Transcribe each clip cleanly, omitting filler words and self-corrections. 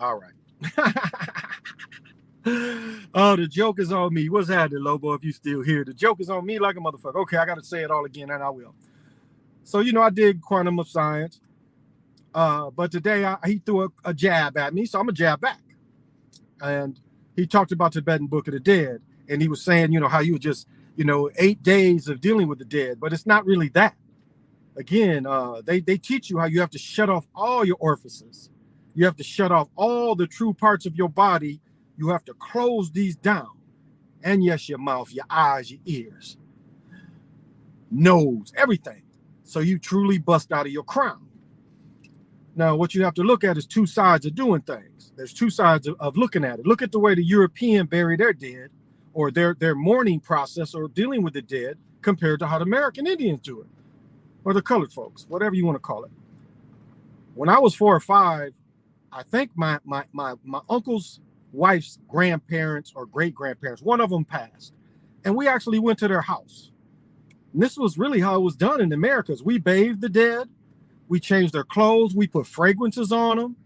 All right. Oh, the joke is on me. What's happening, Lobo? If you still here, the joke is on me like a motherfucker. Okay, I got to say it all again, and I will. So I did quantum of science, but today he threw a jab at me, so I'm a jab back. And he talked about Tibetan Book of the Dead, and he was saying, how you just, 8 days of dealing with the dead, but it's not really that. Again, they teach you how you have to shut off all your orifices. You have to shut off all the true parts of your body. You have to close these down. And yes, your mouth, your eyes, your ears, nose, everything. So you truly bust out of your crown. Now, what you have to look at is two sides of doing things. There's two sides of looking at it. Look at the way the European bury their dead, or their mourning process, or dealing with the dead, compared to how the American Indians do it, or the colored folks, whatever you want to call it. When I was 4 or 5, I think my uncle's wife's grandparents or great grandparents, one of them passed, and we actually went to their house. And this was really how it was done in the Americas. We bathed the dead, we changed their clothes, we put fragrances on them,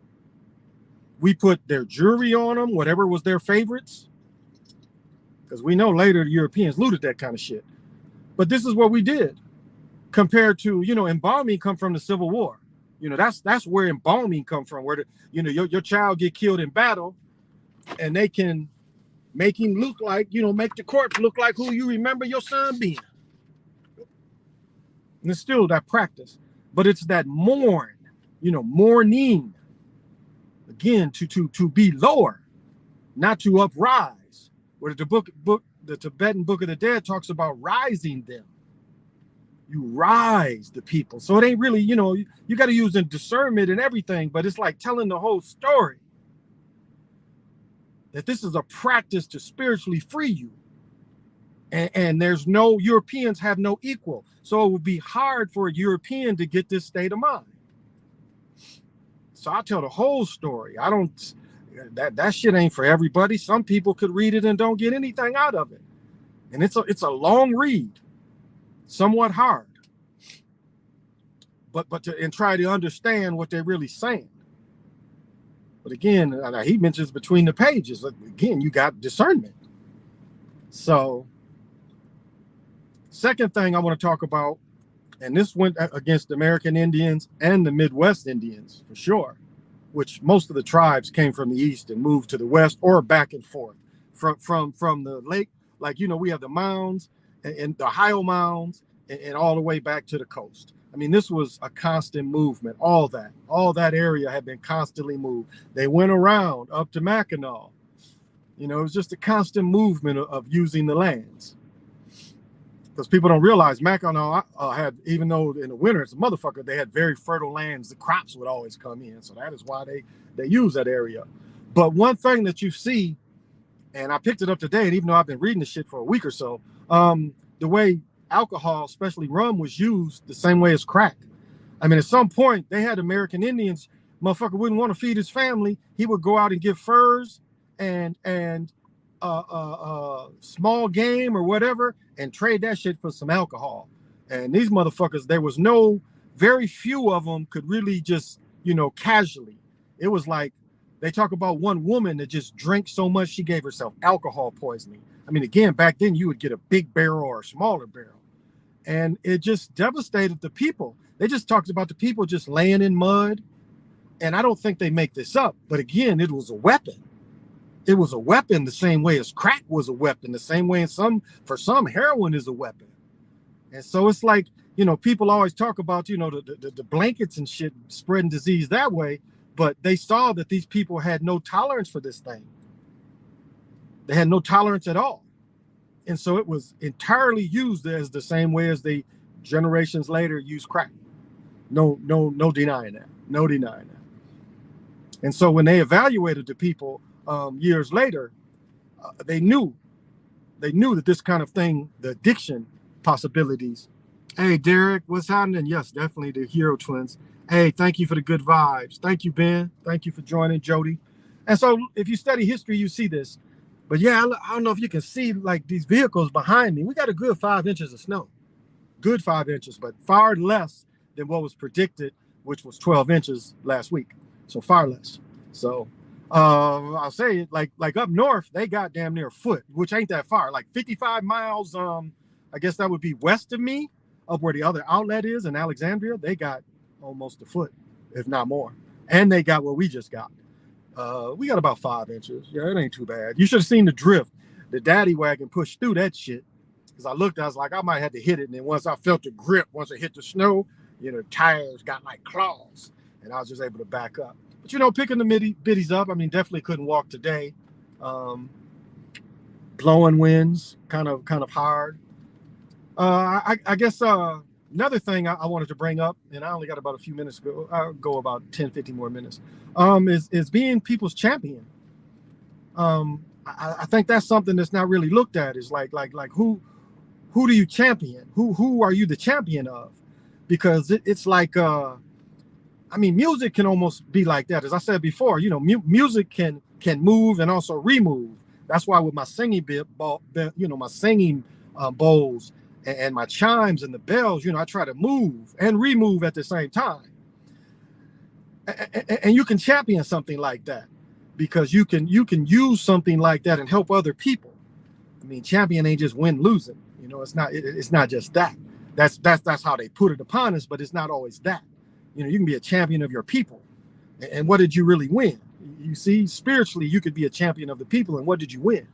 we put their jewelry on them, whatever was their favorites, because we know later the Europeans looted that kind of shit. But this is what we did, compared to embalming come from the Civil War. That's where embalming come from, where your child get killed in battle, and they can make him look like, make the corpse look like who you remember your son being. And it's still that practice, but it's that mourning. Again, to be lower, not to uprise. Where the Tibetan Book of the Dead talks about rising them. You rise the people. So it ain't really, you got to use discernment and everything, but it's like telling the whole story. That this is a practice to spiritually free you. And there's no, Europeans have no equal. So it would be hard for a European to get this state of mind. So I tell the whole story. I don't, that shit ain't for everybody. Some people could read it and don't get anything out of it. And it's a long read, somewhat hard. But to try to understand what they're really saying. But again, he mentions between the pages. Again, you got discernment. So, second thing I want to talk about, and this went against American Indians and the Midwest Indians for sure, which most of the tribes came from the east and moved to the west or back and forth from the lake. Like, we have the mounds and the Ohio mounds and all the way back to the coast. I mean, this was a constant movement. All that area had been constantly moved. They went around up to Mackinac. It was just a constant movement of using the lands. Because people don't realize Mackinac had, even though in the winter it's a motherfucker, they had very fertile lands. The crops would always come in. So that is why they use that area. But one thing that you see, and I picked it up today, and even though I've been reading this shit for a week or so, the way alcohol, especially rum, was used the same way as crack. I mean, at some point, they had American Indians, motherfucker wouldn't want to feed his family. He would go out and get furs and small game or whatever and trade that shit for some alcohol. And these motherfuckers, very few of them could really just, casually. It was like, they talk about one woman that just drank so much she gave herself alcohol poisoning. I mean, again, back then you would get a big barrel or a smaller barrel. And it just devastated the people. They just talked about the people just laying in mud. And I don't think they make this up. But again, it was a weapon. It was a weapon the same way as crack was a weapon, the same way for some heroin is a weapon. And so it's like, people always talk about, the blankets and shit spreading disease that way. But they saw that these people had no tolerance for this thing. They had no tolerance at all. And so it was entirely used as the same way as they generations later used crack. No denying that. No denying that. And so when they evaluated the people years later, they knew that this kind of thing, the addiction possibilities. Hey, Derek, what's happening? Yes, definitely the Hero Twins. Hey, thank you for the good vibes. Thank you, Ben. Thank you for joining, Jody. And so if you study history, you see this. But yeah, I don't know if you can see like these vehicles behind me. We got a good 5 inches of snow. Good 5 inches, but far less than what was predicted, which was 12 inches last week. So far less. So I'll say it like up north, they got damn near a foot, which ain't that far. Like 55 miles. I guess that would be west of me, up where the other outlet is in Alexandria. They got almost a foot, if not more, and they got what we just got. We got about 5 inches. Yeah, it ain't too bad. You should have seen the drift. The daddy wagon pushed through that shit. Because I looked, I was like, I might have to hit it. And then once I felt the grip, once it hit the snow, tires got like claws, and I was just able to back up. But picking the biddies up, I mean, definitely couldn't walk today. Blowing winds, kind of hard. I guess another thing I wanted to bring up, and I only got about a few minutes to go. I'll go about 10, 15 more minutes. Is being people's champion. I think that's something that's not really looked at. Is like who do you champion? Who are you the champion of? Because it's like I mean, music can almost be like that. As I said before, music can move and also remove. That's why with my singing my singing bowls and my chimes and the bells, I try to move and remove at the same time. And you can champion something like that because you can use something like that and help other people. I mean, champion ain't just win losing. It's not just that. That's how they put it upon us, but it's not always that. You can be a champion of your people. And what did you really win? You see, spiritually, you could be a champion of the people. And what did you win?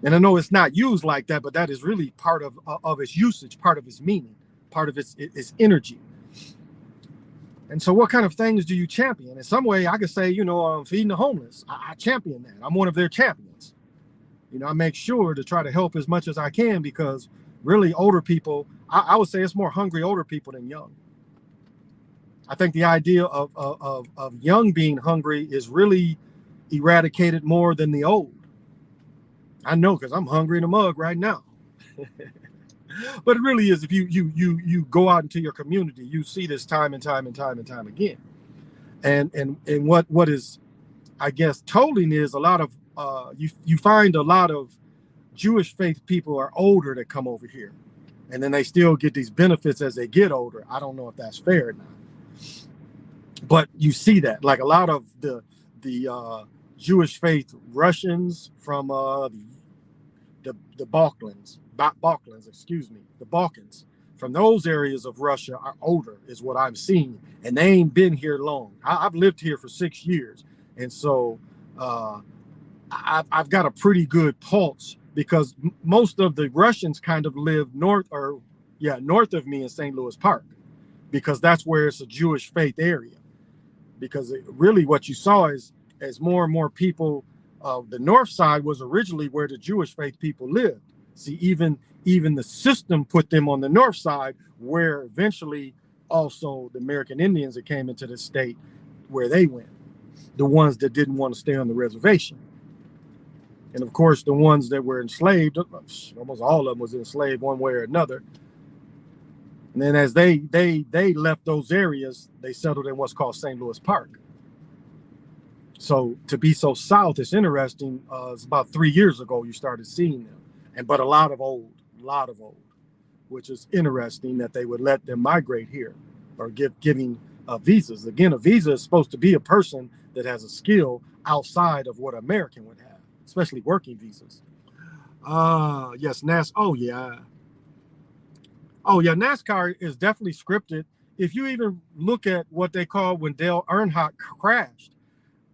And I know it's not used like that, but that is really part of its usage, part of its meaning, part of its energy. And so what kind of things do you champion? In some way, I could say, feeding the homeless. I champion that. I'm one of their champions. I make sure to try to help as much as I can because really older people, I would say it's more hungry older people than young. I think the idea of young being hungry is really eradicated more than the old. I know because I'm hungry in a mug right now. But it really is. If you go out into your community, you see this time and time again. And what is, I guess, tolling is a lot of you find a lot of Jewish faith people are older that come over here, and then they still get these benefits as they get older. I don't know if that's fair or not. But you see that, like a lot of the Jewish faith Russians from the Balkans, the Balkans, from those areas of Russia are older, is what I'm seeing, and they ain't been here long. I've lived here for 6 years, and so I've got a pretty good pulse because most of the Russians kind of live north of me in St. Louis Park, because that's where it's a Jewish faith area. Because really what you saw is as more and more people, the north side was originally where the Jewish faith people lived. See, even the system put them on the north side, where eventually also the American Indians that came into the state, where they went, the ones that didn't want to stay on the reservation. And of course, the ones that were enslaved, almost all of them was enslaved one way or another. And then as they left those areas, they settled in what's called St. Louis Park. So to be so south, it's interesting. It's about 3 years ago you started seeing them, but a lot of old, which is interesting that they would let them migrate here or giving visas. Again, a visa is supposed to be a person that has a skill outside of what American would have, especially working visas. Yes, NASCAR is definitely scripted. If you even look at what they call when Dale Earnhardt crashed,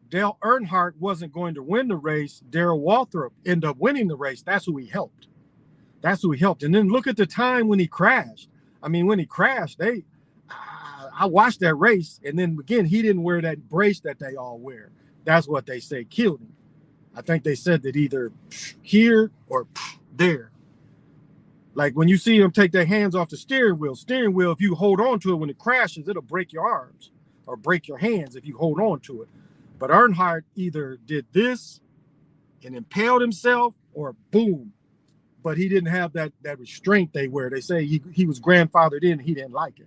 Dale Earnhardt wasn't going to win the race. Darrell Waltrip ended up winning the race. That's who he helped. And then look at the time when he crashed. I mean, when he crashed, I watched that race, and then again, he didn't wear that brace that they all wear. That's what they say killed him. I think they said that either here or there. Like when you see them take their hands off the steering wheel, if you hold on to it when it crashes, it'll break your arms or break your hands if you hold on to it. But Earnhardt either did this and impaled himself or boom. But he didn't have that restraint they wear. They say he was grandfathered in and he didn't like it.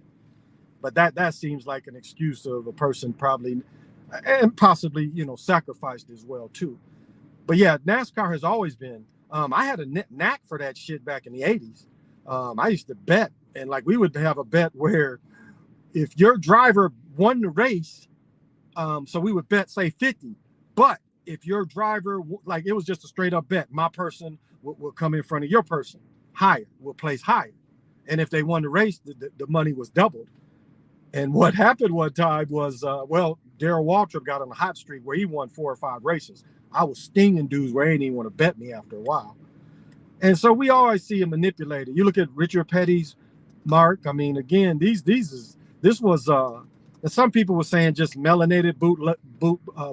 But that seems like an excuse of a person probably and possibly, sacrificed as well too. But yeah, NASCAR has always been. I had a knack for that shit back in the 80s. I used to bet, and like we would have a bet where if your driver won the race, so we would bet, say 50, But if your driver, like it was just a straight up bet, my person will come in front of your person higher, will place higher. And if they won the race, the money was doubled. And what happened one time was, Darrell Waltrip got on a hot streak where he won 4 or 5 races. I was stinging dudes where they didn't even want to bet me after a while. And so we always see him manipulated. You look at Richard Petty's mark. I mean, again, this was some people were saying just melanated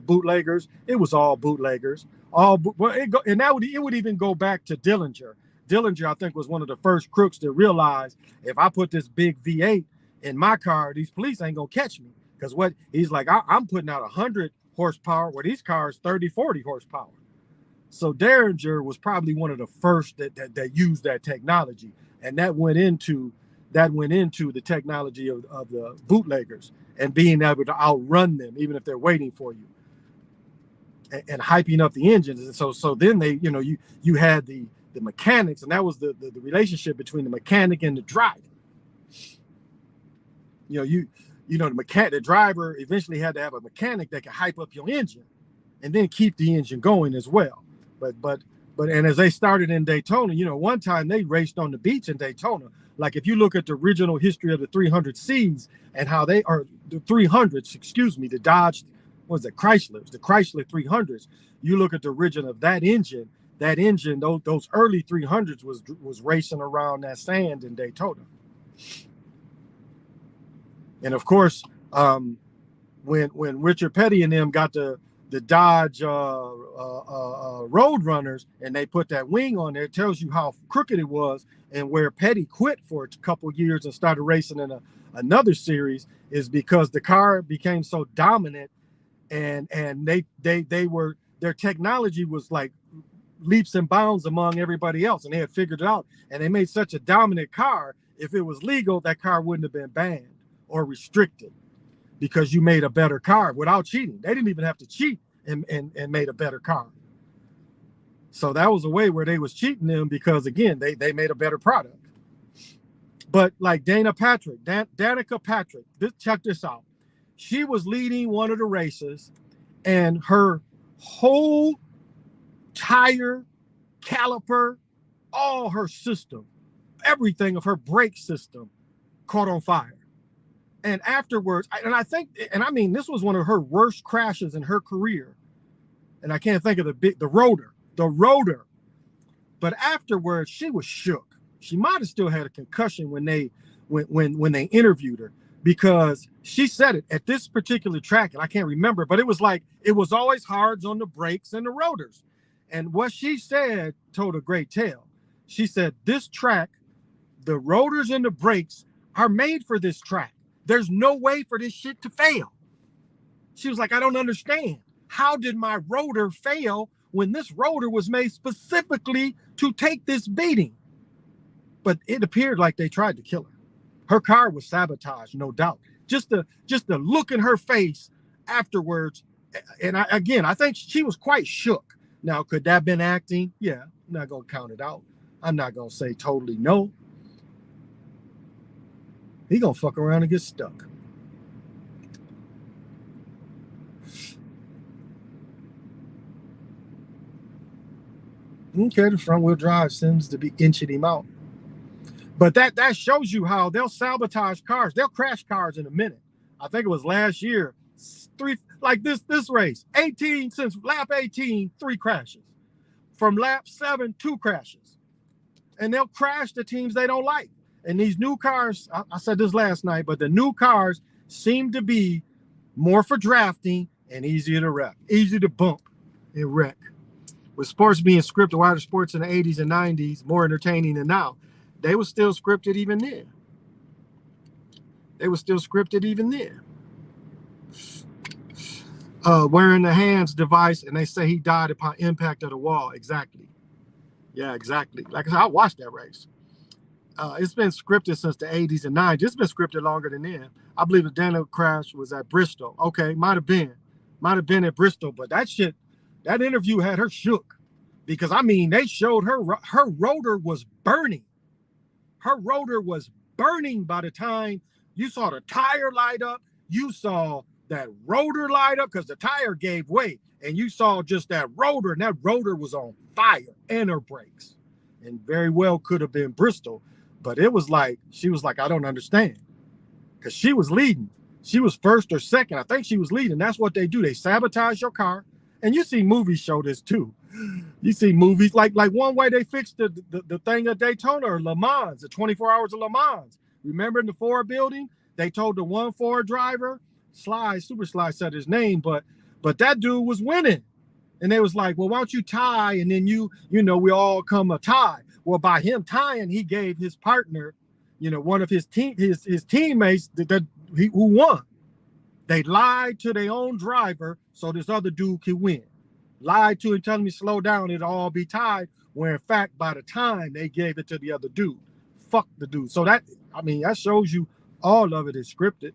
bootleggers. It was all bootleggers. It would even go back to Dillinger. Dillinger, I think, was one of the first crooks to realize if I put this big V8 in my car, these police ain't gonna catch me. Because what he's like, I'm putting out 100 horsepower where these cars 30, 40 horsepower. So Derringer was probably one of the first that used that technology, and that went into the technology of the bootleggers and being able to outrun them even if they're waiting for you, and hyping up the engines. And so then they, you had the mechanics, and that was the relationship between the mechanic and the driver. The driver eventually had to have a mechanic that could hype up your engine and then keep the engine going as well. But as they started in Daytona, one time they raced on the beach in Daytona. Like if you look at the original history of the 300Cs and how they are the 300s, the Dodge, the Chrysler 300s. You look at the origin of that engine, those early 300s was racing around that sand in Daytona. And of course, when Richard Petty and them got the Dodge Roadrunners and they put that wing on there, it tells you how crooked it was, and where Petty quit for a couple years and started racing in another series is because the car became so dominant, and their technology was like leaps and bounds among everybody else, and they had figured it out, and they made such a dominant car. If it was legal, that car wouldn't have been banned or restricted because you made a better car without cheating. They didn't even have to cheat and made a better car. So that was a way where they was cheating them because, again, they made a better product. But like Danica Patrick, check this out. She was leading one of the races, and her whole tire, caliper, all her system, everything of her brake system caught on fire. And afterwards, I mean, this was one of her worst crashes in her career. And I can't think of the rotor. But afterwards, she was shook. She might have still had a concussion when they interviewed her, because she said it at this particular track, and I can't remember, but it was like it was always hard on the brakes and the rotors. And what she said told a great tale. She said, this track, the rotors and the brakes are made for this track. There's no way for this shit to fail. She was like, I don't understand. How did my rotor fail when this rotor was made specifically to take this beating? But it appeared like they tried to kill her. Her car was sabotaged, no doubt. Just the look in her face afterwards. And I think she was quite shook. Now, could that have been acting? Yeah, I'm not going to count it out. I'm not going to say totally no. He going to fuck around and get stuck. Okay, the front wheel drive seems to be inching him out. But that shows you how they'll sabotage cars. They'll crash cars in a minute. I think it was last year, this race, 18, since lap 18, 3 crashes. From lap 7, 2 crashes. And they'll crash the teams they don't like. And these new cars, I said this last night, but the new cars seem to be more for drafting and easier to wreck, easy to bump and wreck. With sports being scripted, wider sports in the 80s and 90s, more entertaining than now, they were still scripted even then. Wearing the hands device, and they say he died upon impact of the wall. Exactly. Yeah, exactly. Like I said, I watched that race. It's been scripted since the 80s and 90s. It's been scripted longer than then. I believe the Daniel crash was at Bristol. Okay, might have been at Bristol, but that interview had her shook, because I mean, they showed her rotor was burning. Her rotor was burning by the time you saw the tire light up. You saw that rotor light up because the tire gave way, and you saw just that rotor, and that rotor was on fire, and her brakes, and very well could have been Bristol, but it was like she was like, I don't understand, because she was leading. She was first or second. I think she was leading. That's what they do. They sabotage your car, and you see movies show this too. You see movies like one way they fixed the thing at Daytona or Le Mans, the 24 hours of Le Mans. Remember in the Ford building, they told the one Ford driver, Super Sly said his name, but that dude was winning. And they was like, well, why don't you tie? And then you know, we all come a tie. Well, by him tying, he gave his partner, you know, one of his teammates who won. They lied to their own driver so this other dude could win. Lied to him, telling me slow down, it'll all be tied. Where in fact, by the time they gave it to the other dude, fuck the dude. So that, I mean, that shows you all of it is scripted.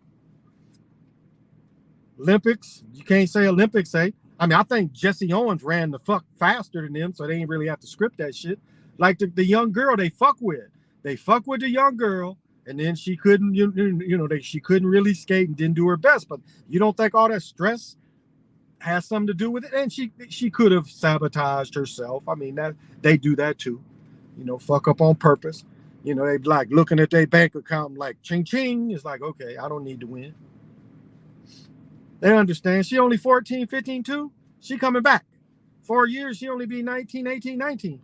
Olympics, you can't say Olympics, eh? I mean, I think Jesse Owens ran the fuck faster than them, so they ain't really have to script that shit. Like the young girl they fuck with. They fuck with the young girl, and then she couldn't, she couldn't really skate and didn't do her best. But you don't think all that stress has something to do with it? And she could have sabotaged herself. I mean, that they do that too. You know, fuck up on purpose. You know, they like looking at their bank account like ching ching. It's like, okay, I don't need to win. They understand. She only 14, 15 too. She coming back. 4 years, she only be 19, 18, 19.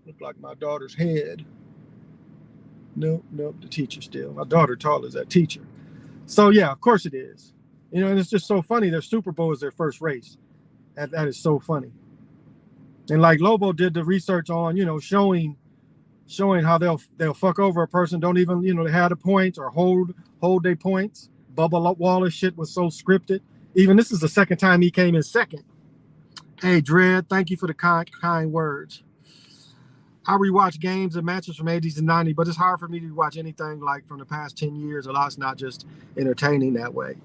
Look like my daughter's head. Nope, the teacher still. My daughter tall as that teacher. So yeah, of course it is. You know, and it's just so funny. Their Super Bowl is their first race. That is so funny. And like Lobo did the research on, you know, showing how they'll fuck over a person, don't even, you know, they have the points or hold their points. Bubba Wallace shit was so scripted. Even this is the second time he came in second. Hey Dread, thank you for the kind words. I rewatch games and matches from 80s and 90s, but it's hard for me to watch anything like from the past 10 years. A lot's not just entertaining that way.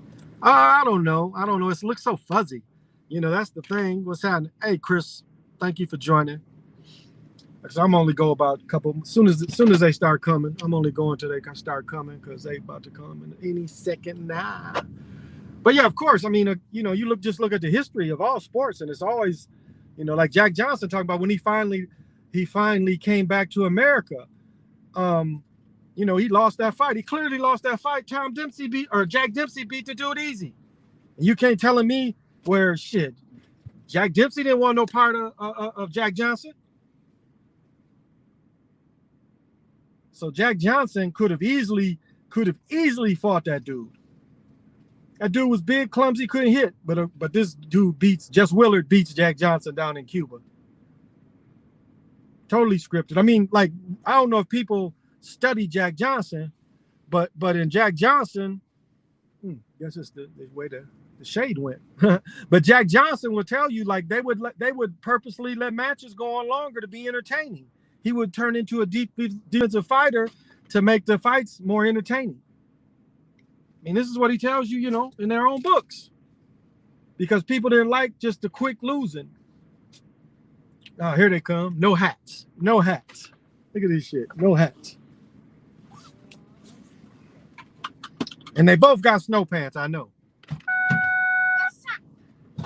I don't know. It looks so fuzzy. You know, that's the thing. What's happening? Hey Chris, thank you for joining. Because I'm only go about a couple. As soon as they start coming, I'm only going till they start coming because they about to come in any second now. But yeah, of course. I mean, you know, you look at the history of all sports, and it's always, you know, like Jack Johnson talking about when he finally came back to America. You know, he lost that fight. He clearly lost that fight. Jack Dempsey beat the dude easy. And you can't telling me where shit. Jack Dempsey didn't want no part of Jack Johnson. So Jack Johnson could have easily fought that dude. That dude was big, clumsy, couldn't hit. But this dude Jess Willard beats Jack Johnson down in Cuba. Totally scripted. I mean, like, I don't know if people study Jack Johnson, but in Jack Johnson, guess it's the way the shade went. But Jack Johnson will tell you, like, they would purposely let matches go on longer to be entertaining. He would turn into a defensive fighter to make the fights more entertaining. I mean, this is what he tells you, you know, in their own books. Because people didn't like just the quick losing. Oh, here they come. No hats. No hats. Look at this shit. No hats. And they both got snow pants, I know.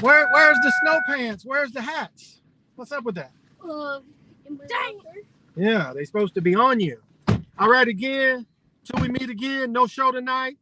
Where's the snow pants? Where's the hats? What's up with that? Yeah, they supposed to be on you. All right, again. Till we meet again. No show tonight.